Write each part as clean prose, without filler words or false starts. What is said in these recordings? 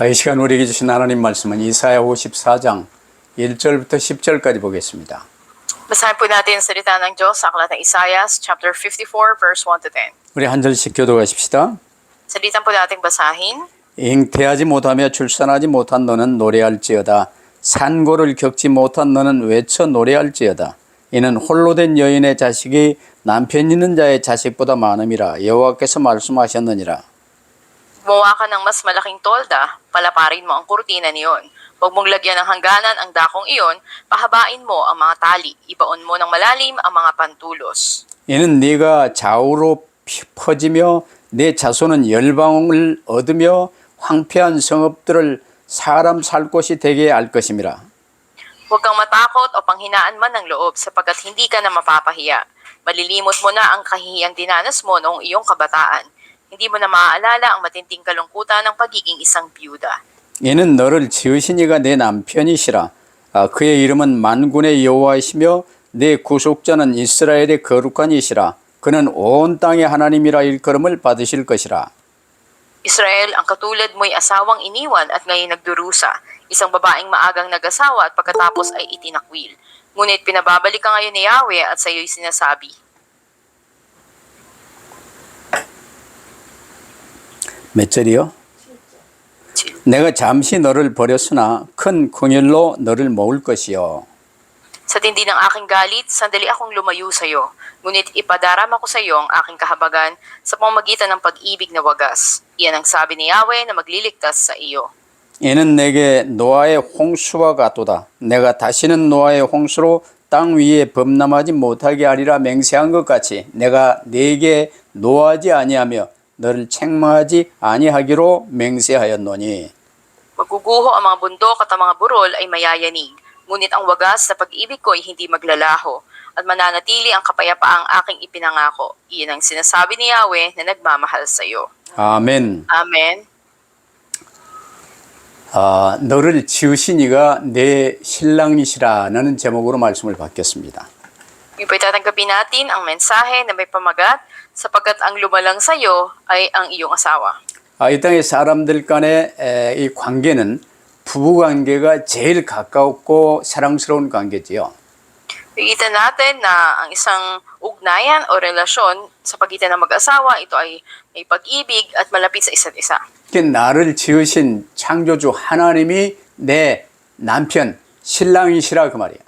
이 시간 우리에게 주신 하나님 말씀은 이사야 54장 1절부터 10절까지 보겠습니다. Basahin po natin ang salita ng Diyos sa aklat ng Isaias, chapter 54, verse 1 to 10. 우리 한 절씩 교도하십시다. Salitan po nating basahin. 잉태하지 못하며 출산하지 못한 너는 노래할지어다. 산고를 겪지 못한 너는 외쳐 노래할지어다. 이는 홀로 된 여인의 자식이 남편 있는 자의 자식보다 많음이라 여호와께서 말씀하셨느니라. Gumawa ka ng mas malaking tolda, palaparin mo ang kurtina niyon. Huwag mong lagyan ng hangganan ang dakong iyon, pahabain mo ang mga tali, ibaon mo ng malalim ang mga pantulos. 이는 네가 좌우로 퍼지며 내 자손은 열방을 얻으며 황폐한 성읍들을 사람 살 곳이 되게 할 것임이라. Huwag kang matakot o panghinaan man ng loob sapagkat hindi ka na mapapahiya. Malilimot mo na ang kahihiyang dinanas mo noong iyong kabataan. Hindi mo na maaalala ang matinding kalungkutan ng pagiging isang byuda. 이는 너를 지으신 이가 내 남편이시라. 그의 이름은 만군의 여호와이시며 내 구속자는 이스라엘의 거룩한 이시라. 그는 온 땅의 하나님이라 일컬음을 받으실 것이라. Israel, ang katulad mo'y asawang iniwan at ngayon nagdurusa. Isang babaeng maagang nag-asawa at pagkatapos ay itinakwil. Ngunit pinababalik ka ngayon ni Yahweh at sa iyo'y sinasabi, 몇 절이요? 내가 잠시 너를 버렸으나 큰 긍휼로 너를 모을 것이요. Sa tindi ng aking galit, sandali akong lumayo sa iyo. Ngunit ipadarama ko sa iyo ang aking kahabagan sa pamamagitan ng pag-ibig na wagas. Iyan ang sabi ni Yahweh na magliligtas sa iyo. 이는 내게 노아의 홍수와 같도다. 내가 다시는 노아의 홍수로 땅 위에 범람하지 못하게 하리라 맹세한 것 같이 내가 네게 노하지 아니하며 너를 책망하지 아니하기로 맹세하였노니. Maguguho ang mga bundok at ang mga burol ay mayayanig. Ngunit ang wagas na pag-ibig ko ay hindi maglalaho at mananatili ang kapayapaang aking ipinangako. Iyan ang sinasabi ni Yahweh na nagmamahal sa iyo. 아멘. Amen. 너를 지으신 이가 내 신랑이시라는 제목으로 말씀을 받겠습니다. Ngayon po itatanggapin natin ang mensahe na may pamagat sapagkat ang lumalang sa iyo ay ang iyong asawa. 이 땅의 사람들 간의 이 관계는 부부 관계가 제일 가깝고 사랑스러운 관계지요. Nakikita natin na ang isang ugnayan o relasyon sa pagitan ng mag-asawa, ito ay may pag-ibig at malapit sa isa't isa. 나를 지으신 창조주 하나님이 내 남편, 신랑이시라 그 말이에요.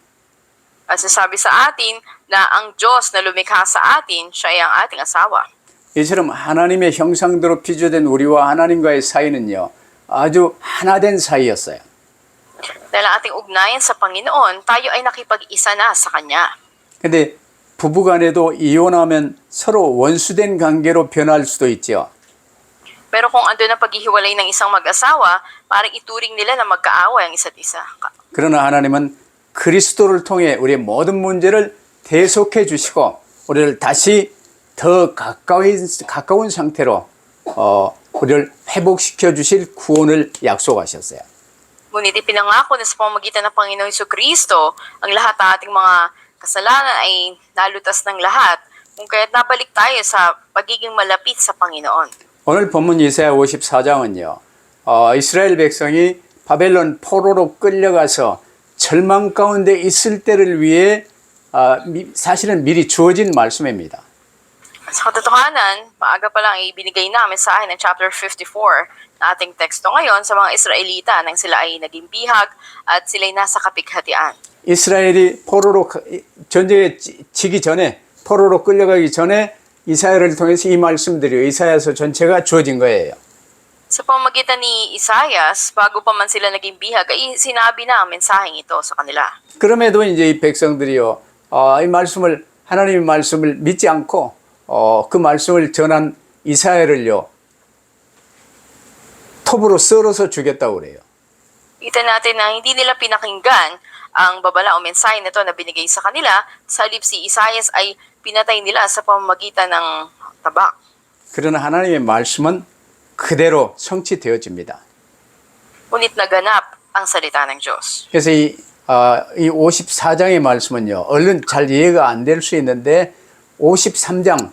At sasabi sa atin na ang Diyos na lumikha sa atin, siya ay ang ating asawa. 이처럼 하나님의 형상대로 빚어진 우리와 하나님과의 사이는요, 아주 하나된 사이였어요. Dahil ang ating ugnayan sa Panginoon, tayo ay nakipag-isa na sa Kanya. 근데 부부간에도 이혼하면 서로 원수된 관계로 변할 수도 있죠. Pero kung andun ang paghihiwalay ng isang mag-asawa, parang ituring nila na magkaaway ang isa't isa. 그러나 하나님은 그리스도를 통해 우리의 모든 문제를 대속해 주시고 우리를 다시 더 가까운 상태로 우리를 회복시켜 주실 구원을 약속하셨어요. Ngunit ipinangako na sa pamamagitan ng Panginoong Jesucristo, ang lahat ng ating mga kasalanan ay nalutas ng lahat, kung kaya't nabalik tayo sa pagiging malapit sa Panginoon. 오늘 본문 이사야 54장은요. 이스라엘 백성이 바벨론 포로로 끌려가서 절망 가운데 있을 때를 위해 사실은 미리 주어진 말씀입니다. Sa katotohanan, maaga pa lang ay ibinigay namin sa akin ng chapter 54 na ating teksto ngayon sa mga Israelita nang sila ay naging bihag at sila'y nasa kapighatian. 이스라엘이 포로로 전쟁에 지기 전에 포로로 끌려가기 전에 이사야를 통해서 이 말씀들이 이사야서 전체가 주어진 거예요. Sa pamamagitan ni Isaias, bago pa man sila naging bihag, ay sinabi na ang mensaheng ito sa kanila. 그럼에도 이제 이 백성들이요, 이 말씀을 하나님의 말씀을 믿지 않고 그 말씀을 전한 이사야를요 톱으로 썰어서 죽였다고 그래요. Kita natin na hindi nila pinakinggan ang babala o mensahe nito na binigay sa kanila, sa halip si Isaias ay pinatay nila sa pamamagitan ng tabak. 그러나 하나님의 말씀은 그대로 성취되어집니다. Ngunit naganap ang salita ng Diyos. 그래서 이 54장의 말씀은요, 얼른 잘 이해가 안 될 수 있는데 53장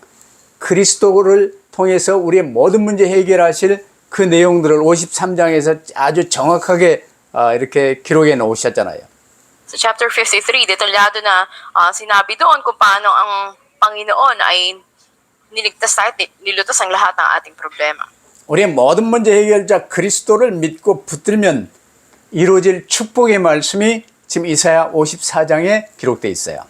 그리스도를 통해서 우리의 모든 문제 해결하실 그 내용들을 53장에서 아주 정확하게 이렇게 기록해 놓으셨잖아요. Sa chapter 53, detalyado na sinabi doon kung paano ang Panginoon ay niligtas tayo at nilutas ang lahat ng ating problema. 우리의 모든 문제 해결자 그리스도를 믿고 붙들면 이루어질 축복의 말씀이 지금 이사야 54장에 기록되어 있어요.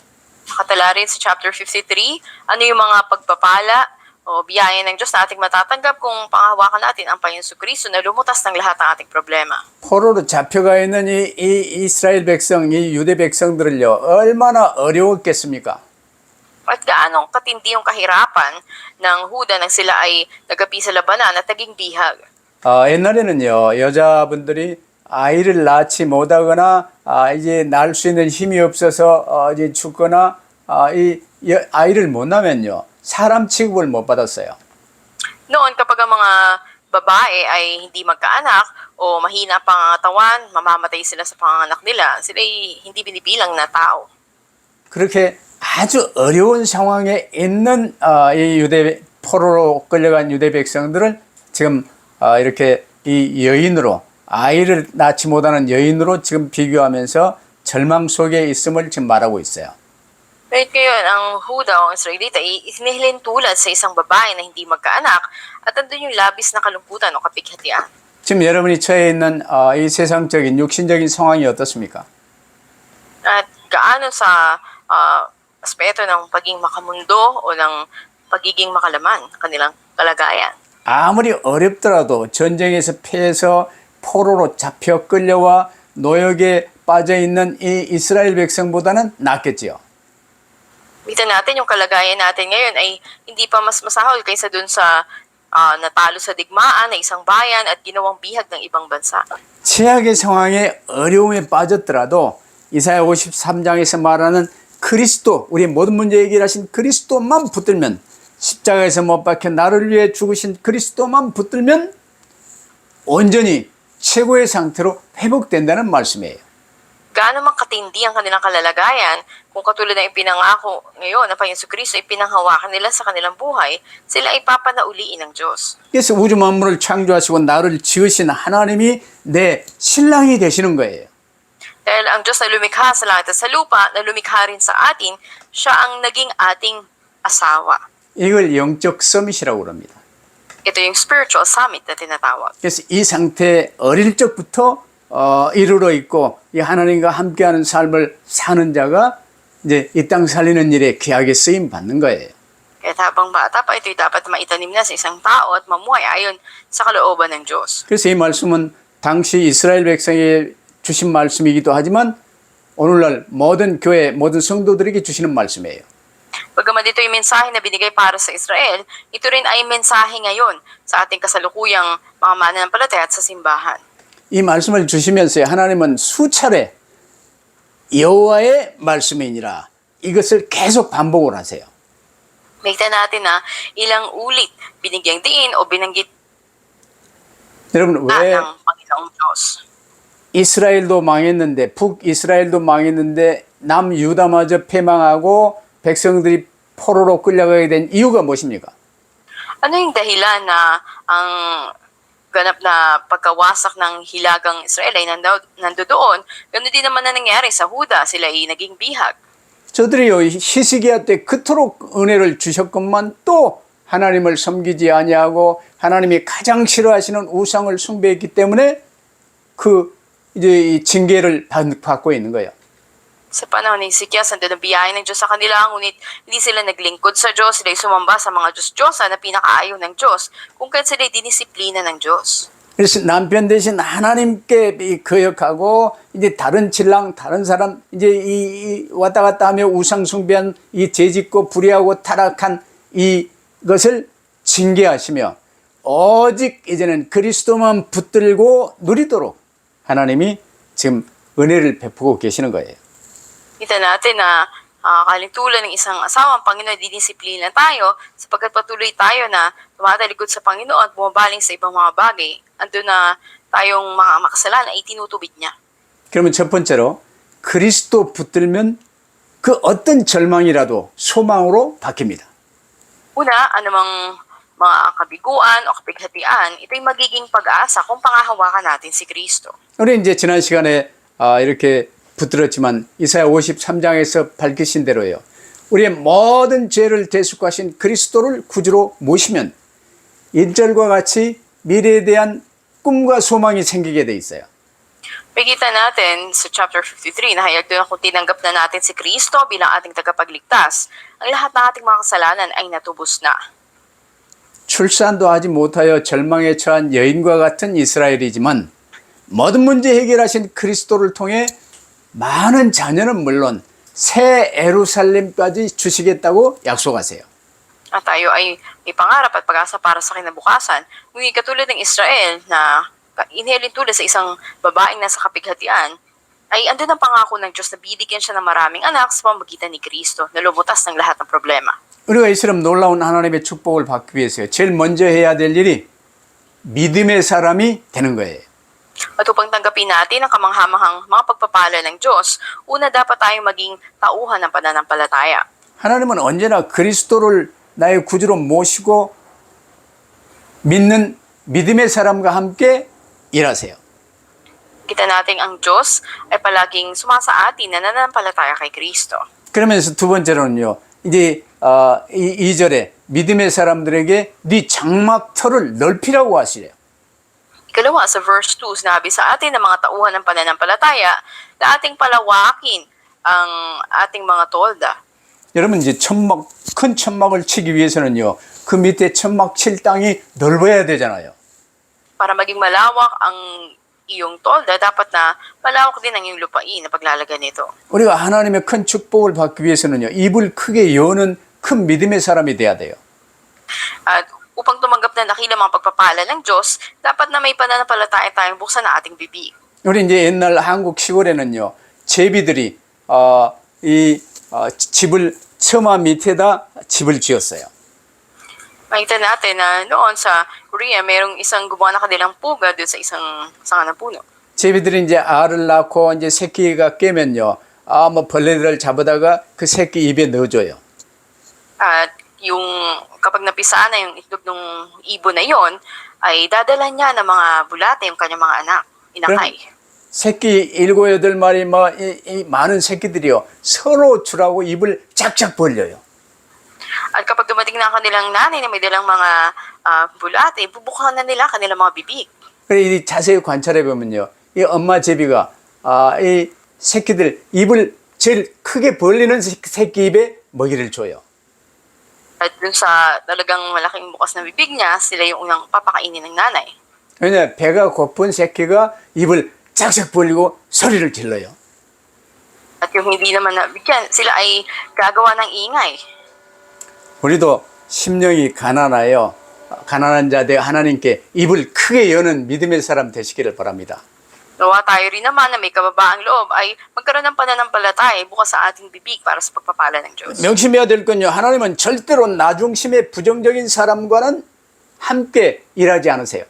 Nakatala rin sa chapter 53, ano yung mga pagpapala o biyaya ng Diyos na ating matatanggap kung panghawakan natin ang Panginoon Kristo na lumutas ng lahat ng ating problema. 포로로 잡혀가 있는 이 이스라엘 백성, 이 유대 백성들을요, 얼마나 어려웠겠습니까? At gaanong katindi yung kahirapan ng Huda nang sila ay nagapi sa labanan at naging bihag. 옛날에는요, 여자분들이 아이를 낳지 못하거나, 이제 낳을 수 있는 힘이 없어서, 이제 죽거나, 아이를 못 낳으면요, 사람 취급을 못 받았어요. Noon kapag ang mga babae ay hindi magkaanak o mahina ang pangangatawan, mamamatay sila sa panganak nila, sila ay hindi binibilang na tao. 그렇게 아주 어려운 상황에 있는 이 포로로 끌려간 유대 백성들을 지금 이렇게 이 여인으로 아이를 낳지 못하는 여인으로 지금 비교하면서 절망 속에 있음을 지금 말하고 있어요. Kahit ngayon, ang Huda o ang Israelita ay isinihilin tulad sa isang babae na hindi magkaanak at andun yung labis na kalungkutan o kapighatian. 지금 여러분이 처해 있는 이 세상적인 육신적인 상황이 어떻습니까? At gaano sa aspeto ng pagiging makamundo o ng pagiging makalaman kanilang kalagayan. 아무리 어렵더라도 전쟁에서 패해서 포로로 잡혀 끌려와 노역에 빠져 있는 이 이스라엘 백성보다는 낫겠지요. Kita natin yung kalagayan natin ngayon ay hindi pa mas masahol kaysa dun sa natalo sa digmaan na isang bayan at ginawang bihag ng ibang bansa. 최악의 상황에 어려움에 빠졌더라도 이사야 53장에서 말하는 그리스도, 우리 모든 문제 해결하신 그리스도만 붙들면, 십자가에서 못 박혀 나를 위해 죽으신 그리스도만 붙들면 온전히 최고의 상태로 회복된다는 말씀이에요. Gaano man katindi ang kanilang kalalagayan, kung katulad ng ipinangako ngayon na Panginoon Kristo ipinanghawakan nila sa kanilang buhay, sila ay papanauliin ng Diyos. 그래서 우주 만물을 창조하시고 나를 지으신 하나님이 내 신랑이 되시는 거예요. Dahil ang Diyos na lumikha sa langit at sa lupa, na lumikha rin sa atin, siya ang naging ating asawa. 이걸 영적 서밋이라고 그럽니다. Ito yung spiritual summit na tinatawag. 그래서 이 상태에 어릴 적부터 이르러 있고 이 하나님과 함께하는 삶을 사는 자가 이제 이 땅 살리는 일에 귀하게 쓰임 받는 거예요. Kaya habang bata pa, ito'y dapat maitanim na sa isang tao at mamuhay ayon sa kalooban ng Diyos. 그래서 이 말씀은 당시 이스라엘 백성에 주신 말씀이기도 하지만 오늘날 모든 교회, 모든 성도들에게 주시는 말씀이에요. Bagaman dito yung mensahe na binigay para sa Israel, ito rin ay mensahe ngayon sa ating kasalukuyang mga mananampalataya at sa simbahan. 이 말씀을 주시면서 하나님은 수차례 여호와의 말씀이니라 이것을 계속 반복을 하세요. Makita natin na ilang ulit binigyang diin o binanggit 여러분 na 왜 ng Panginoong Diyos. 이스라엘도 망했는데 북이스라엘도 망했는데 남유다마저 패망하고 백성들이 포로로 끌려가게 된 이유가 무엇입니까? Ano yung dahilan na ang ganap na pagkawasak ng hilagang Israel ay nandoon? Ganun din naman na nangyari sa Huda, sila ay naging bihag. 저들이요 히스기야 때 그토록 은혜를 주셨건만 또 하나님을 섬기지 아니하고 하나님이 가장 싫어하시는 우상을 숭배했기 때문에 그 이제 이 징계를 받고 있는 거예요. Sa panahon ni Hezekias, nandun ang biyaya ng Diyos sa kanila, ngunit hindi sila naglingkod sa Diyos, sila ay sumamba sa mga Diyos-Diyosa na pinakaayaw ng Diyos, kung kaya sila ay dinisiplina ng Diyos. 그래서 남편 대신 하나님께 거역하고 이제 다른 신랑 다른 사람 이제 이 왔다 갔다 하며 우상 숭배한 이 죄짓고 불의하고 타락한 이것을 징계하시며 오직 이제는 그리스도만 붙들고 누리도록 하나님이 지금 은혜를 베푸고 계시는 거예요. Kita natin na kalintulad ng isang asawa, ang Panginoon dinisiplina tayo sapagkat patuloy tayo na tumatalikod sa Panginoon at bumabaling sa ibang mga bagay. Andun na tayong mga makasalanan ay tinutubig niya. 그러면 첫 번째로 그리스도 붙들면 그 어떤 절망이라도 소망으로 바뀝니다. Una, anumang mga kabiguan o kapighatian, ito'y magiging pag-asa kung pangahawakan natin si Kristo. 우리 이제 지난 시간에 이렇게 붙들었지만 이사야 53장에서 밝히신 대로요. 우리의 모든 죄를 대속하신 그리스도를 구주로 모시면 1절과 같이 미래에 대한 꿈과 소망이 생기게 돼 있어요. Makita natin sa chapter 53 na hayag doon kung tinanggap na natin si Kristo bilang ating tagapagligtas, ang lahat ng ating mga kasalanan ay natubos na. 출산도 하지 못하여 절망에 처한 여인과 같은 이스라엘이지만 모든 문제 해결하신 그리스도를 통해 많은 자녀는 물론 새 예루살렘까지 주시겠다고 약속하세요. At tayo ay may pangarap at pag-asa para sa kinabukasan. Ngunit katulad ng Israel na inhalin tulad sa isang babaeng nasa kapighatian, ay andun ang pangako ng Diyos na bibigyan siya ng maraming anak sa pamamagitan ni Kristo na lumutas ng lahat ng problema. 우리가 이처럼 놀라운 하나님의 축복을 받기 위해서요. 제일 먼저 해야 될 일이 믿음의 사람이 되는 거예요. At upang tanggapin natin ang kamanghamahang mga pagpapala ng Diyos, una dapat tayong maging tauhan ng pananampalataya. 하나님은 언제나 그리스도를 나의 구주로 모시고 믿는 믿음의 사람과 함께 일하세요. Kita natin ang Diyos ay palaging sumasa atin na nananampalataya kay Kristo. 그러면서 두 번째로는요. 이제 2절에 믿음의 사람들에게 네 장막터를 넓히라고 하시래요. Ikalawa, sa verse 2, sinabi sa atin ng mga tauhan ng pananampalataya na ating palawakin ang ating mga tolda. 여러분 이제 천막 큰 천막을 치기 위해서는요. 그 밑에 천막 칠 땅이 넓어야 되잖아요. Para maging malawak ang iyong tolda, dapat na malawak din ang iyong lupain na paglalagyan nito. 우리가 하나님의 큰 축복을 받기 위해서는요. 입을 크게 여는 큰 믿음의 사람이 돼야 돼요. At upang tumanggap na dakilang mga pagpapala ng Diyos, dapat na may pananampalataya tayong buksan na ating bibig. 우리 이제 옛날 한국 시골에는요. 제비들이 집을 처마 밑에다 집을 지었어요. Makita natin na noon sa Korea, mayroong isang gumawa na kanilang puga doon sa isang sanga ng puno. 제비들이 이제 알을 낳고 이제 새끼가 깨면요. 뭐 벌레들을 잡아다가 그 새끼 입에 넣어줘요. At yung kapag napisa na yung itlog ng ibon na yon, ay dadala niya ng mga bulate yung kanyang mga anak, inakay. 새끼 7, 8마리 이 많은 새끼들이요. 서로 주라고 입을 쫙쫙 벌려요. At kapag dumating na ang kanilang nanay na may dalang mga bulate, bubukahan na nila kanilang mga bibig. 그래 이 자세히 관찰해 보면요. 이 엄마 제비가 이 새끼들 입을 제일 크게 벌리는 새끼 입에 먹이를 줘요. At dun sa talagang malaking bukas na bibig niya, sila yung unang papakainin ng nanay. 왜냐 배가 고픈 새끼가 입을 쫙쫙 벌리고 소리를 질러요. At yung hindi naman nabigyan, sila ay gagawa ng ingay. 우리도 심령이 가난하여 가난한 자들 하나님께 입을 크게 여는 믿음의 사람 되시기를 바랍니다. Nawa tayo rin naman na may kababaang loob ay magkaroon ng pananampalataya bukas sa ating bibig para sa pagpapala ng Diyos. 명심해야 될 건요. 하나님은 절대로 나중심의 부정적인 사람과는 함께 일하지 않으세요.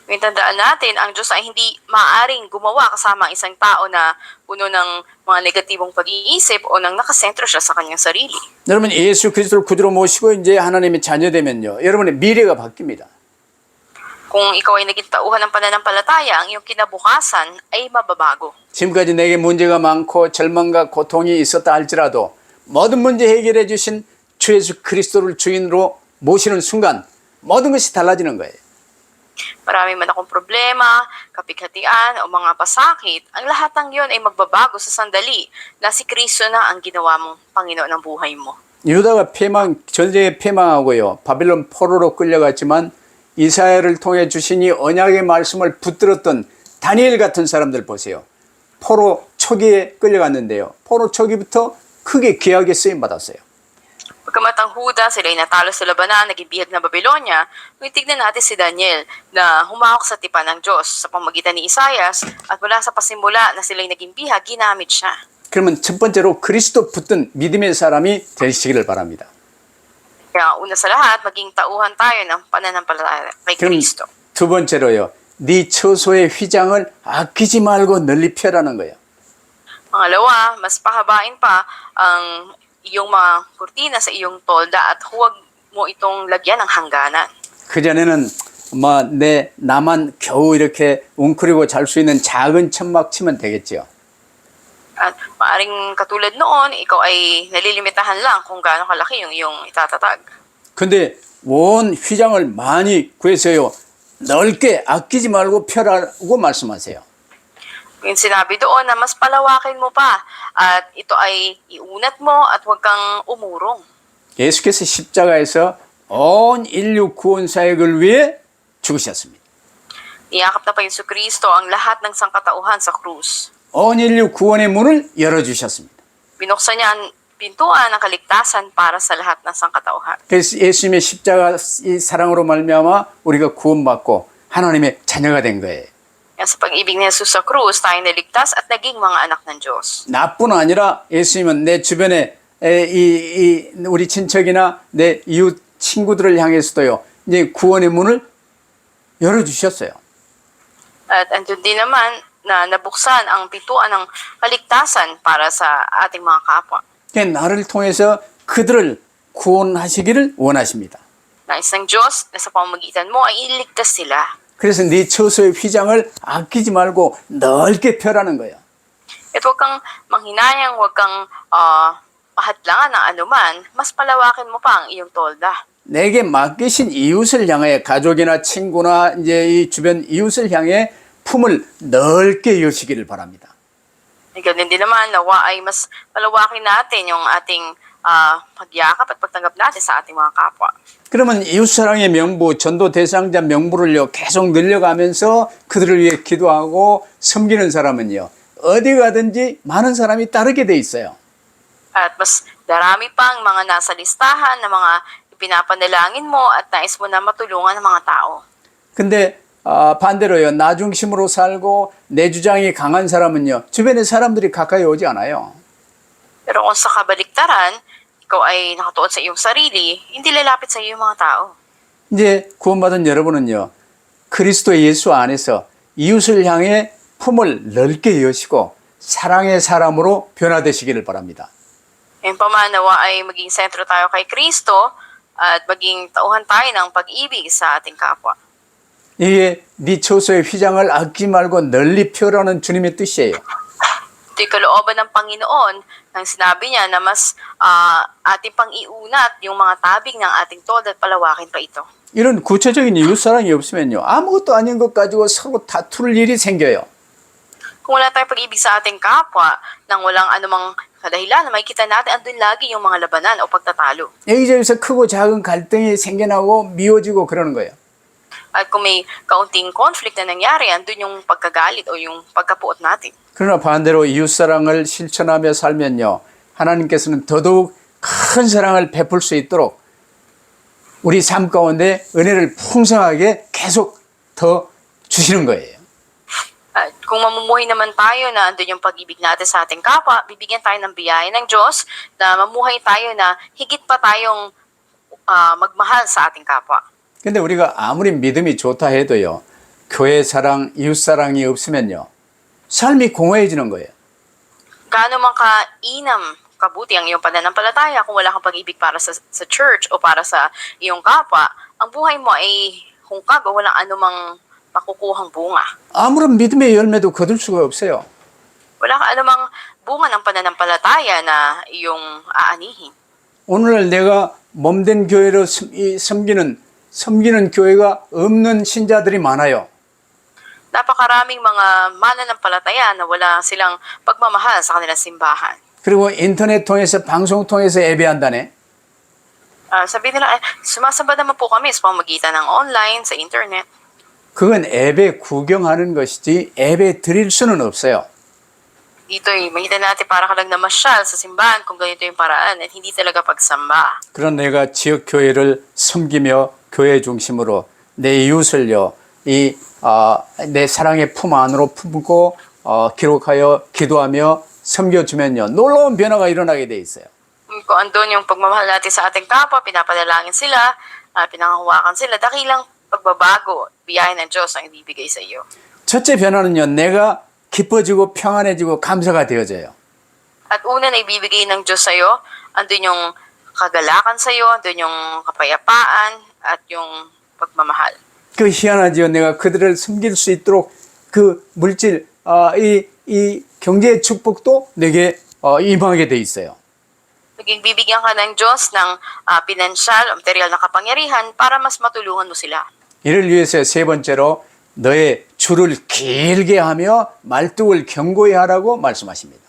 Ngayon tandaan natin, ang Diyos ay hindi maaaring gumawa kasama ang isang tao na puno ng mga negatibong pag-iisip o nang nakasentro siya sa kanyang sarili. 여러분 예수 그리스도를 구주로 모시고 이제 하나님의 자녀 되면요. 여러분의 미래가 바뀝니다. Kung ikaw ay naging tauhan ng pananampalataya, ang iyong kinabukasan ay mababago. 지금까지 내게 문제가 많고 절망과 고통이 있었다 할지라도 모든 문제 해결해 주신 주 예수 그리스도를 주인으로 모시는 순간 모든 것이 달라지는 거예요. Marami man akong problema, kapighatian o mga pasakit, ang lahat ng yon ay magbabago sa sandali na si Kristo na ang ginawa mong Panginoon ng buhay mo. 유다가 전쟁에 패망하고요. 바빌론 포로로 끌려갔지만 이사야를 통해 주신 이 언약의 말씀을 붙들었던 다니엘 같은 사람들 보세요. 포로 초기에 끌려갔는데요. 포로 초기부터 크게 귀하게 쓰임 받았어요. Pagkamat ang Huda, sila ay natalo sa labanan, naging bihag na Babylonia, ngunit tignan natin si Daniel na humawak sa tipan ng Diyos sa pamagitan ni Isaias at mula sa pasimula na sila ay naging bihag, ginamit siya. 그러면 첫 번째로 그리스도 붙든 믿음의 사람이 되시기를 바랍니다. Kaya una sa lahat, maging tauhan tayo ng pananampalataya kay 그럼 Kristo. 두 번째로요. 네 처소의 휘장을 아끼지 말고 널리 펴라는 거예요. Pangalawa, mas pahabain pa ang iyong mga kurtina sa iyong tolda at huwag mo itong lagyan ng hangganan. 그전에는 나만 겨우 이렇게 웅크리고 잘 수 있는 작은 천막 치면 되겠지요. At maaring katulad noon, ikaw ay nalilimitahan lang kung gaano kalaki yung iyong itatatag. 근데 원 휘장을 많이 구해서요. 넓게 아끼지 말고 펴라고 말씀하세요. Yung sinabi doon na mas palawakin mo pa at ito ay iunat mo at huwag kang umurong. 예수께서 십자가에서 온 인류 구원 사역을 위해 죽으셨습니다. Niyakap na pa Yesu Kristo ang lahat ng sangkatauhan sa krus. 온 인류 구원의 문을 열어주셨습니다. Binuksan niya ang pintuan ng kaligtasan para sa lahat ng sangkatauhan. 그래서 예수님의 십자가 이 사랑으로 말미암아 우리가 구원받고 하나님의 자녀가 된 거예요. Kaya sa pag-ibig ni Jesus sa krus, tayo naligtas at naging mga anak ng Diyos. 나뿐 아니라 예수님은 내 주변에 우리 친척이나 내 이웃 친구들을 향해서도요. 이제 구원의 문을 열어주셨어요. At andun din naman na nabuksan ang pintuan ng kaligtasan para sa ating mga kapwa. 나를 통해서 그들을 구원하시기를 원하십니다. Nais ng Diyos na sa pamamagitan mo ay iligtas sila. 그래서 네 처소의 휘장을 아끼지 말고 넓게 펴라는 거예요. At huwag kang manghinayang, huwag kang pahadlangan ng anuman, mas palawakin mo pa ang iyong tolda. 내게 맡기신 이웃을 향해 가족이나 친구나 이제 이 주변 이웃을 향해 품을 넓게 여시기를 바랍니다. Ganun din naman, nawa ay mas palawakin natin yung ating pagyakap at pagtanggap natin sa ating mga kapwa. 그러면 이웃사랑의 명부, 전도 대상자 명부를요 계속 늘려가면서 그들을 위해 기도하고 섬기는 사람은요 어디 가든지 많은 사람이 따르게 돼 있어요. At mas darami pang mga nasa listahan na mga ipinapanalangin mo at nais mo na matulungan ng mga tao. 근데 반대로요 나 중심으로 살고 내 주장이 강한 사람은요 주변의 사람들이 가까이 오지 않아요. Pero kung sa kabaliktaran, ikaw ay nakatuon sa iyong sarili, hindi lalapit sa iyo yung mga tao. 이제 구원받은 여러분은요 그리스도 예수 안에서 이웃을 향해 품을 넓게 여시고 사랑의 사람으로 변화되시기를 바랍니다. Yung pamanawa ay maging sentro tayo kay Kristo at maging tauhan tayo ng pag-ibig sa ating kapwa. 이게 네 처소의 휘장을 아끼지 말고 널리 펴라는 주님의 뜻이에요. Ito'y kalooban ng Panginoon nang sinabi niya na mas ating pang iunat yung mga tabing ng ating tod at palawakin pa ito. 이런 구체적인 이웃사랑이 없으면요 아무것도 아닌 것 가지고 서로 다툴 일이 생겨요. Kung wala tayong pag-ibig sa ating kapwa, nang walang anumang kadahilan na makikita natin, andun lagi yung mga labanan o pagtatalo. 여기저기서 크고 작은 갈등이 생겨나고 미워지고 그러는 거예요. At kung may kaunting conflict na nangyari, andun yung pagkagalit o yung pagkapuot natin. 그러나 반대로 이웃사랑을 실천하며 살면요 하나님께서는 더더욱 큰 사랑을 베풀 수 있도록 우리 삶 가운데 은혜를 풍성하게 계속 더 주시는 거예요. At kung mamumuhay naman tayo na andun yung pag-ibig natin sa ating kapwa, bibigyan tayo ng biyaya ng Diyos na mamuhay tayo na higit pa tayong magmahal sa ating kapwa. 근데 우리가 아무리 믿음이 좋다 해도요 교회 사랑, 이웃 사랑이 없으면요 삶이 공허해지는 거예요. Gaano man kainam, kabuti ang iyong pananampalataya kung wala kang pag-ibig para sa church o para sa iyong kapwa, ang buhay mo ay hungkag o walang anumang makukuhang bunga. 아무런 믿음의 열매도 거둘 수가 없어요. Wala ka anumang bunga ng pananampalataya na iyong aanihin. 오늘날 내가 몸된 교회로 섬기는 교회가 없는 신자들이 많아요. Napakaraming mga mananampalataya na wala silang pagmamahal sa kanilang simbahan. 그리고 인터넷 통해서 방송 통해서 예배한다네. Sabi nila, sumasamba naman po kami sa pamamagitan ng online, sa internet. 그건 예배 구경하는 것이지 예배 드릴 수는 없어요. Dito'y makita natin para ka lang namasyal sa simbahan kung ganito yung paraan at hindi talaga pagsamba. 그런 내가 지역 교회를 섬기며 교회 중심으로 내 이웃을요 내 사랑의 품 안으로 품고 기록하여 기도하며 섬겨주면요 놀라운 변화가 일어나게 돼 있어요. Kung andun yung pagmamahal natin sa ating kapwa, pinapadalangin sila, pinangahawakan sila, dakilang pagbabago, biyaya ng Diyos ang ibibigay sa iyo. 첫째 변화는요 내가 기뻐지고 평안해지고 감사가 되어져요. At una na ibibigay ng Diyos sa iyo, andun yung kagalakan sa iyo, andun yung kapayapaan at yung pagmamahal. 그 희한하지요. 내가 그들을 섬길 수 있도록 그 물질, 이 경제의 축복도 내게 임하게 돼 있어요. Naging bibigyan ka ng Diyos ng pinansyal o material na kapangyarihan para mas matulungan mo sila. 이를 위해서 세 번째로 너의 줄을 길게 하며 말뚝을 견고히 하라고 말씀하십니다.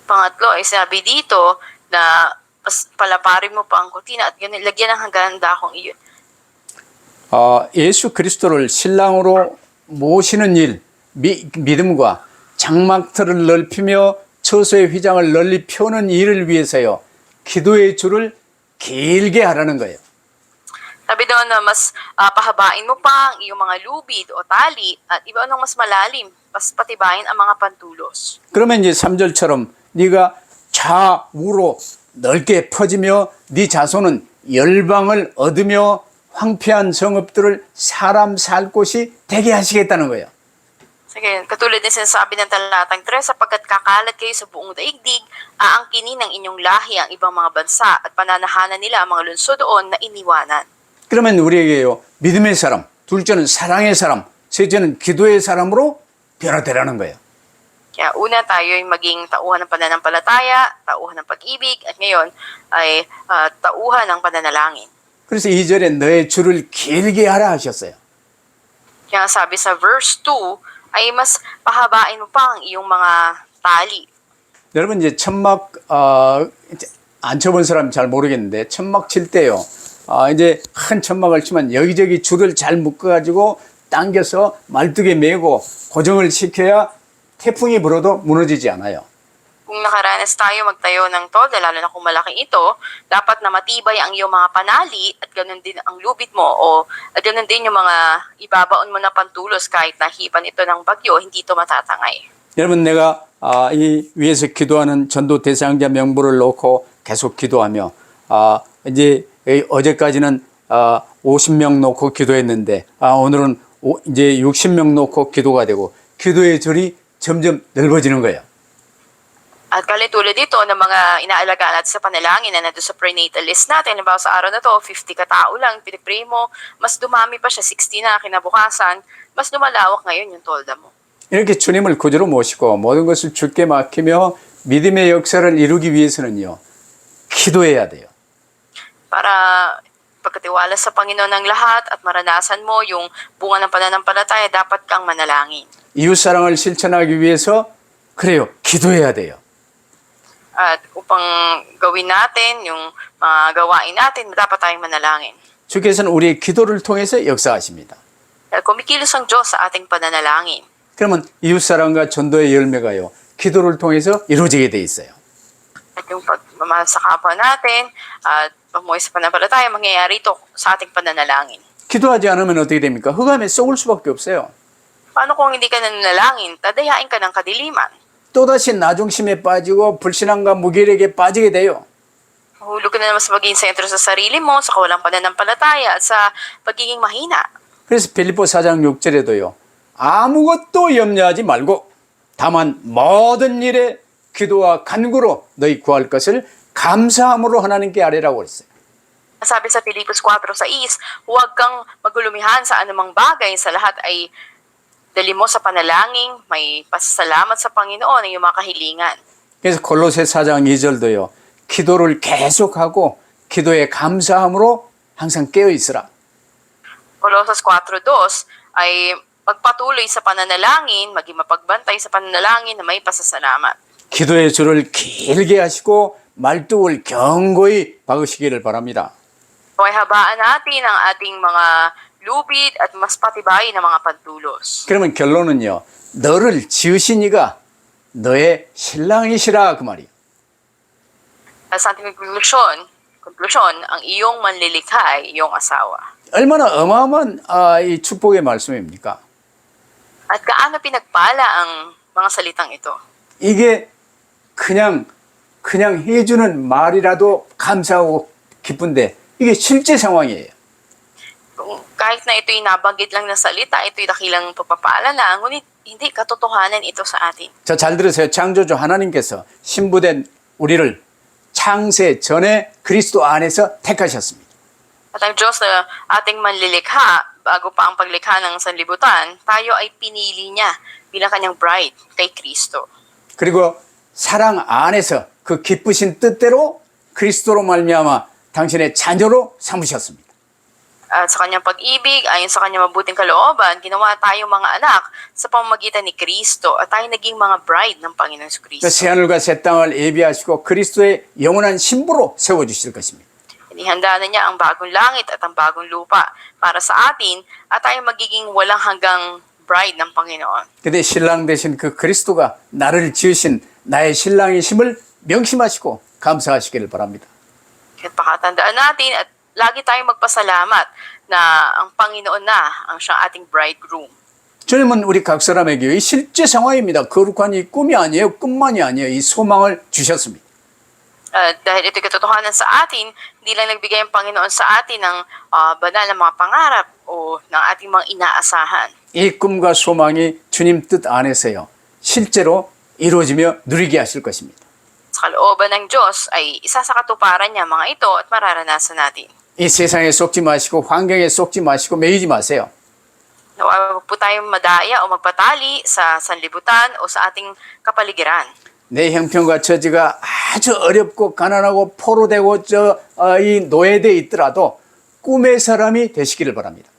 Pangatlo ay sabi dito na mas palaparin mo pa ang kurtina at ganun, lagyan ng hanggang dakong iyon. 예수 그리스도를 신랑으로 모시는 일, 믿음과 장막틀을 넓히며 처소의 휘장을 널리 펴는 일을 위해서요. 기도의 줄을 길게 하라는 거예요. Sabi doon na mas pahabain mo pa ang iyong mga lubid o tali at iba nang mas malalim, mas patibayin ang mga pantulos. 그러면 이제 3절처럼 네가 좌우로 넓게 퍼지며 네 자손은 열방을 얻으며 황폐한 성읍들을 사람 살 곳이 되게 하시겠다는 거예요. Sige, katulad din sinasabi ng talatang 3, sapagkat kakalat kayo sa buong daigdig, aangkinin ng inyong lahi ang ibang mga bansa at pananahanan nila ang mga lungsod doon na iniwanan. 그러면 우리에게요, 믿음의 사람, 둘째는 사랑의 사람, 셋째는 기도의 사람으로 변화되라는 거예요. Kaya una tayo ay maging tauhan ng pananampalataya, tauhan ng pag-ibig, at ngayon ay tauhan ng pananalangin. 그래서 2절에 너의 줄을 길게 하라 하셨어요. Kaya sabi sa verse 2, ay mas pahabain mo pa ang iyong mga tali. 여러분 이제 천막 안 쳐본 사람 잘 모르겠는데 천막 칠 때요. 이제 큰 천막을 치면 여기저기 줄을 잘 묶어가지고 당겨서 말뚝에 메고 고정을 시켜야 태풍이 불어도 무너지지 않아요. Kung nakaranas tayo magtayo ng tolda, lalo na kung malaki ito, dapat na matibay ang iyong mga panali at ganun din ang lubid mo at ganun din yung mga ibabaon mo na pantulos kahit nahipan ito ng bagyo, hindi ito matatangay. 여러분 내가 이 위에서 기도하는 전도 대상자 명부를 놓고 계속 기도하며 이제 어제까지는 50명 놓고 기도했는데 오늘은 이제 60명 놓고 기도가 되고 기도의 절이 점점 넓어지는 거예요. At tulad dito ng mga inaalagaan natin sa panalangin na nandun sa prenatal list natin, halimbawa sa araw na to, 50 katao lang, pinag-pray mo, mas dumami pa siya, 60 na kinabukasan, mas lumalawak ngayon yung tolda mo. 이렇게 주님을 구주로 모시고 모든 것을 주께 맡기며 믿음의 역사를 이루기 위해서는요, 기도해야 돼요. Para pagkatiwala sa Panginoon ng lahat at maranasan mo yung bunga ng pananampalataya, dapat kang manalangin. 이웃사랑을 실천하기 위해서 그래요, 기도해야 돼요. At upang gawin natin yung mga gawain natin, dapat tayong manalangin. 주께서는 우리의 기도를 통해서 역사하십니다. Dahil kumikilos ang Diyos sa ating pananalangin. 그러면 이웃사랑과 전도의 열매가요, 기도를 통해서 이루어지게 돼 있어요. At yung pagmamahal sa kapwa natin at pagmuhay sa pananampalataya, mangyayari ito sa ating pananalangin. 기도하지 않으면 어떻게 됩니까? 흑암에 썩을 수밖에 없어요. Paano kung hindi ka nananalangin, tadayain ka ng kadiliman? 또다시 나중심에 빠지고 불신앙과 무기력에 빠지게 돼요. Hulog ka na naman sa magiging sentro sa sarili mo, sa kawalang pananampalataya at sa pagiging mahina. 그래서 빌립보 4장 6절에도요. 아무것도 염려하지 말고 다만 모든 일에 기도와 간구로 너희 구할 것을 감사함으로 하나님께 아뢰라고 그랬어요. Sabi sa Filipos 4:6, huwag kang magulumihan sa anumang bagay, sa lahat ay dali mo sa panalangin, may pasasalamat sa Panginoon ang iyong mga kahilingan. 그래서 골로새 4장 2절도요. 기도를 계속하고 기도에 감사함으로 항상 깨어 있으라. Colossus 4:2 ay magpatuloy sa pananalangin, maging mapagbantay sa pananalangin na may pasasalamat. 기도의 줄을 길게 하시고 말뚝을 견고히 박으시기를 바랍니다. Kaya habaan natin ang ating mga lubid at mas patibay na mga pantulos. 그러면 결론은요. 너를 지으신 이가 너의 신랑이시라 그 말이에요. Sa ating conclusion, ang iyong manlilikha ay iyong asawa. 얼마나 어마어마한 이 축복의 말씀입니까? At kaano pinagpala ang mga salitang ito? 이게 그냥 해주는 말이라도 감사하고 기쁜데 이게 실제 상황이에요. Kahit na ito'y nabanggit lang na salita, ito'y dakilang pagpapala na, ngunit hindi katotohanan ito sa atin. 자, 잘 들으세요. 창조주 하나님께서 신부된 우리를 창세 전에 그리스도 안에서 택하셨습니다. At ang Diyos na ating manlilikha, bago pa ang paglikha ng sanlibutan, tayo ay pinili niya bilang kanyang bride kay Kristo. 그리고 사랑 안에서 그 기쁘신 뜻대로 그리스도로 말미암아 당신의 자녀로 삼으셨습니다. At sa kanyang pag-ibig, ayon sa kanyang mabuting kalooban, ginawa tayo mga anak sa pamamagitan ni Kristo at tayo naging mga bride ng Panginoon Kristo. 새하늘과 새 땅을 예비하시고 그리스도의 영원한 신부로 세워주실 것입니다. Inihanda na niya ang bagong langit at ang bagong lupa para sa atin at tayo magiging walang hanggang bride ng Panginoon. 근데 신랑 되신 그 그리스도가 나를 지으신 나의 신랑이심을 명심하시고 감사하시기를 바랍니다. At pakatandaan natin at lagi tayong magpasalamat na ang Panginoon na ang siyang ating bridegroom. 주님은 우리 각 사람에게 이 실제 상황입니다. 거룩한 이 꿈이 아니에요. 꿈만이 아니에요. 이 소망을 주셨습니다. Dahil ito'y katotohanan sa atin, hindi lang nagbigay ang Panginoon sa atin ng banal na mga pangarap o ng ating mga inaasahan. 이 꿈과 소망이 주님 뜻 안에서요. 실제로 이루어지며 누리게 하실 것입니다. Sa kalooban ng Diyos ay isa sa katuparan niya mga ito at mararanasan natin. 이 세상에 속지 마시고 환경에 속지 마시고 매이지 마세요. Nawa po tayong madaya o magpatali sa sanlibutan o sa ating kapaligiran. 내 형편과 처지가 아주 어렵고 가난하고 포로되고 이 노예되어 있더라도 꿈의 사람이 되시기를 바랍니다.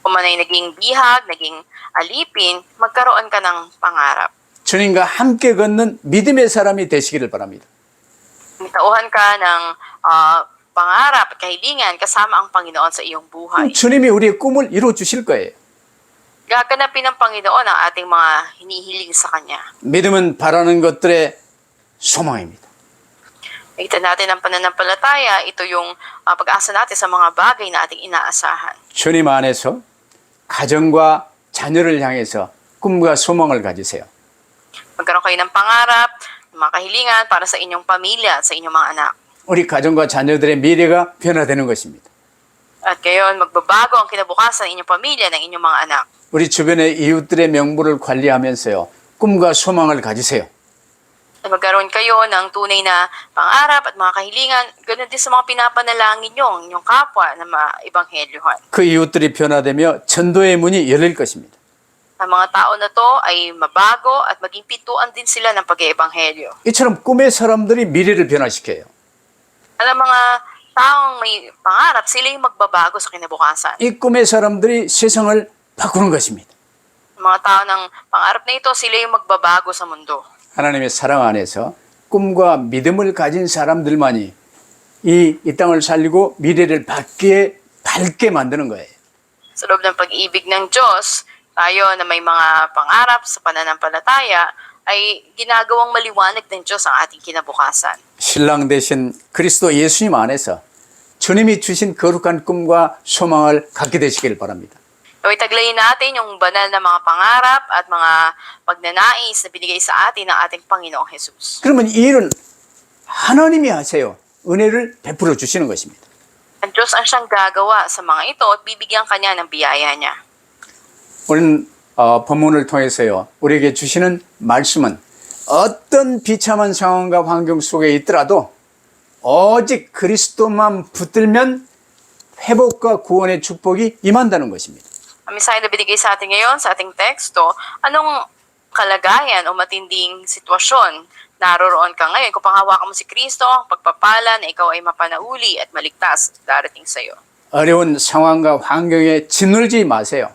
Kung man ay naging bihag, naging alipin, magkaroon ka ng pangarap. 주님과 함께 걷는 믿음의 사람이 되시기를 바랍니다. Tauhan ka ng pangarap at kahilingan kasama ang Panginoon sa iyong buhay. 주님이 우리의 꿈을 이루어 주실 거예요. Gaganapin ng Panginoon ang ating mga hinihiling sa Kanya. 믿음은 바라는 것들의 소망입니다. Nakita natin ang pananampalataya, ito yung pag-asa natin sa mga bagay na ating inaasahan. 주님 안에서 가정과 자녀를 향해서 꿈과 소망을 가지세요. Magkaroon kayo ng pangarap, ng mga kahilingan para sa inyong pamilya at sa inyong mga anak. 우리 가정과 자녀들의 미래가 변화되는 것입니다. At ngayon, magbabago ang kinabukasan ng inyong pamilya, ng inyong mga anak. 우리 주변의 이웃들의 명부를 관리하면서요. 꿈과 소망을 가지세요. At magkaroon kayo ng tunay na pangarap at mga kahilingan, ganoon din sa mga pinapanalangin nyo, ang inyong kapwa na maibanghelyohan. 그 이웃들이 변화되며 전도의 문이 열릴 것입니다. Ang mga tao na to ay mabago at maging pituan din sila ng pag-iebanghelyo. 이처럼 꿈의 사람들이 미래를 변화시켜요. At ang mga taong may pangarap, sila yung magbabago sa kinabukasan. 이 꿈의 사람들이 세상을 바꾸는 것입니다. Ang mga tao ng pangarap na ito, sila yung magbabago sa mundo. 하나님의 사랑 안에서 꿈과 믿음을 가진 사람들만이 이 땅을 살리고 미래를 밝게 만드는 거예요. Sa loob ng pag-ibig ng Diyos, tayo na may mga pangarap sa pananampalataya ay ginagawang maliwanag ng Diyos ang ating kinabukasan. 신랑 되신 그리스도 예수님 안에서 주님이 주신 거룩한 꿈과 소망을 갖게 되시길 바랍니다. So, itaglayin natin yung banal na mga pangarap at mga pagnanais na binigay sa atin ng ating Panginoong Jesus. 그러면 이 일은 하나님이 하세요. 은혜를 베풀어 주시는 것입니다. Ang Diyos ang siyang gagawa sa mga ito at bibigyan kanya ng biyaya niya. 오늘 본문을 통해서요. 우리에게 주시는 말씀은 어떤 비참한 상황과 환경 속에 있더라도 오직 그리스도만 붙들면 회복과 구원의 축복이 임한다는 것입니다. Ang mensahe na binigay sa atin ngayon sa ating teksto, anong kalagayan o matinding sitwasyon naroroon ka ngayon? Kung panghawakan mo si Kristo, ang pagpapala na ikaw ay mapanauli at maligtas darating sa iyo. 어려운 상황과 환경에 짓눌지 마세요.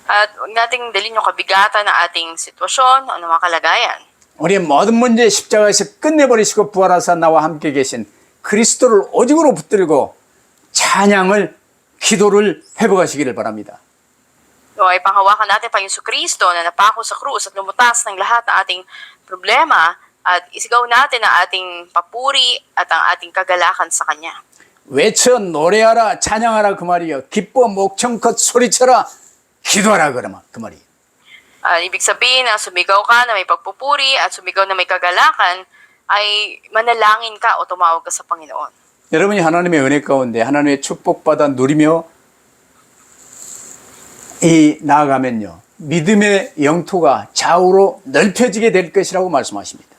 At huwag nating dalhin yung kabigatan ng ating sitwasyon o ng mga kalagayan. 우리의 모든 문제 십자가에서 끝내버리시고 부활하사 나와 함께 계신 그리스도를 오직으로 붙들고 찬양을 기도를 회복하시기를 바랍니다. So ay panghawakan natin pa yung Kristo na napako sa krus at lumutas ng lahat ng ating problema at isigaw natin ang ating papuri at ang ating kagalakan sa Kanya. 외쳐 노래하라 찬양하라 그 말이요. 기뻐 목청껏 소리쳐라 기도하라 그 말이에요. Ibig sabihin na sumigaw ka na may pagpupuri at sumigaw na may kagalakan ay manalangin ka o tumawag ka sa Panginoon. 여러분이 하나님의 은혜 가운데 하나님의 축복받아 누리며 나아가면요. 믿음의 영토가 좌우로 넓혀지게 될 것이라고 말씀하십니다.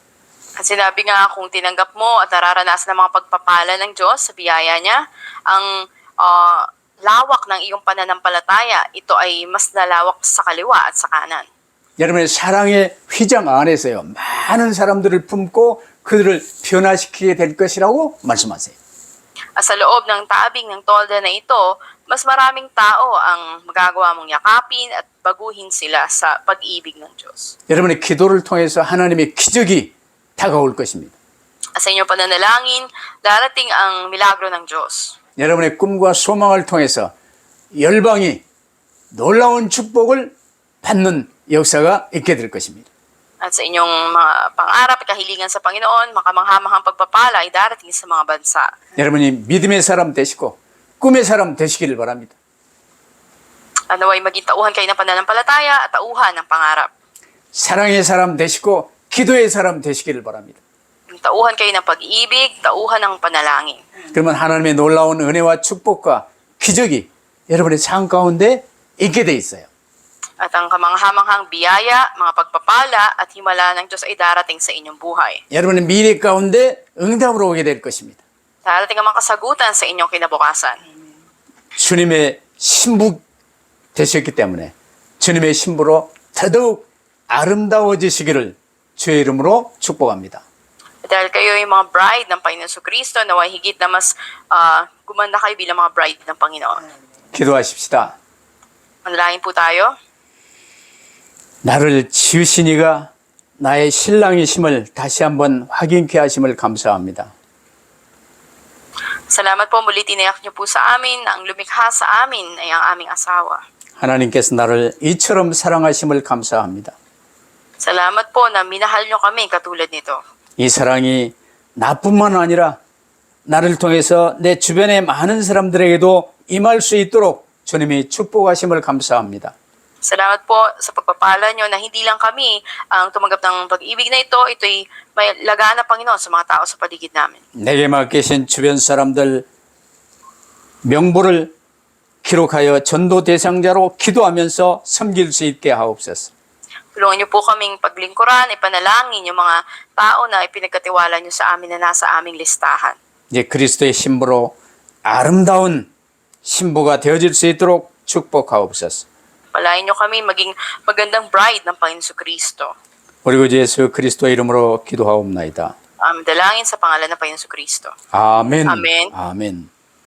At sinabi nga, kung tinanggap mo at nararanasan ng mga pagpapala ng Diyos sa biyaya niya, ang lawak ng iyong pananampalataya, ito ay mas nalawak sa kaliwa at sa kanan. 여러분의 사랑의 휘장 안에서요, 많은 사람들을 품고 그들을 변화시키게 될 것이라고 말씀하세요. At sa loob ng tabing ng tolda na ito, mas maraming tao ang magagawa mong yakapin at baguhin sila sa pag-ibig ng Diyos. 여러분의 기도를 통해서 하나님의 기적이 다가올 것입니다. At sa inyong pananalangin, darating ang milagro ng Diyos. 여러분의 꿈과 소망을 통해서 열방이 놀라운 축복을 받는 역사가 있게 될 것입니다. At sa inyong mga pangarap at kahilingan sa Panginoon, makamanghamahang pagpapala ay darating sa mga bansa. 여러분이 믿음의 사람 되시고 꿈의 사람 되시기를 바랍니다. At naway maging tauhan kayo ng pananampalataya at tauhan ng pangarap. 사랑의 사람 되시고 기도의 사람 되시기를 바랍니다. Tauhan kayo ng pag-ibig, tauhan ng panalangin. 그러면 하나님의 놀라운 은혜와 축복과 기적이 여러분의 삶 가운데 있게 돼 있어요. At ang kamanghamanghang biyaya, mga pagpapala at himala ng Diyos ay darating sa inyong buhay. 여러분의 미래 가운데 응답으로 오게 될 것입니다. Darating ang mga kasagutan sa inyong kinabukasan. 주님의 신부 되셨기 때문에 주님의 신부로 더더욱 아름다워지시기를 주의 이름으로 축복합니다. Dahil kayo ay mga bride ng Panginoon Kristo, naway higit na mas gumanda kayo bilang mga bride ng Panginoon. 기도하십시다. Manalangin po tayo. 나를 지으신 이가 나의 신랑이심을 다시 한번 확인케 하심을 감사합니다. Salamat po, muli tinayak niyo po sa amin na ang lumikha sa amin ay ang aming asawa. 하나님께서 나를 이처럼 사랑하심을 감사합니다. Salamat po na minahal niyo kami katulad nito. 이 사랑이 나뿐만 아니라 나를 통해서 내 주변의 많은 사람들에게도 임할 수 있도록 주님이 축복하심을 감사합니다. Salamat po sa pagpapala niyo na hindi lang kami ang tumanggap ng pag-ibig na ito, ito'y may lagana, Panginoon, sa mga tao sa paligid namin. 내게 맡기신 주변 사람들 명부를 기록하여 전도 대상자로 기도하면서 섬길 수 있게 하옵소서. Tulungan niyo po kaming paglingkuran, ipanalangin yung mga tao na ipinagkatiwala niyo sa amin na nasa aming listahan. 이제 그리스도의 신부로 아름다운 신부가 되어질 수 있도록 축복하옵소서. Palain niyo kami maging magandang bride ng Panginoon Kristo. 우리 구 예수 그리스도의 이름으로 기도하옵나이다. Dalangin sa pangalan ng Panginoon Kristo. 아멘. 아멘. 아멘.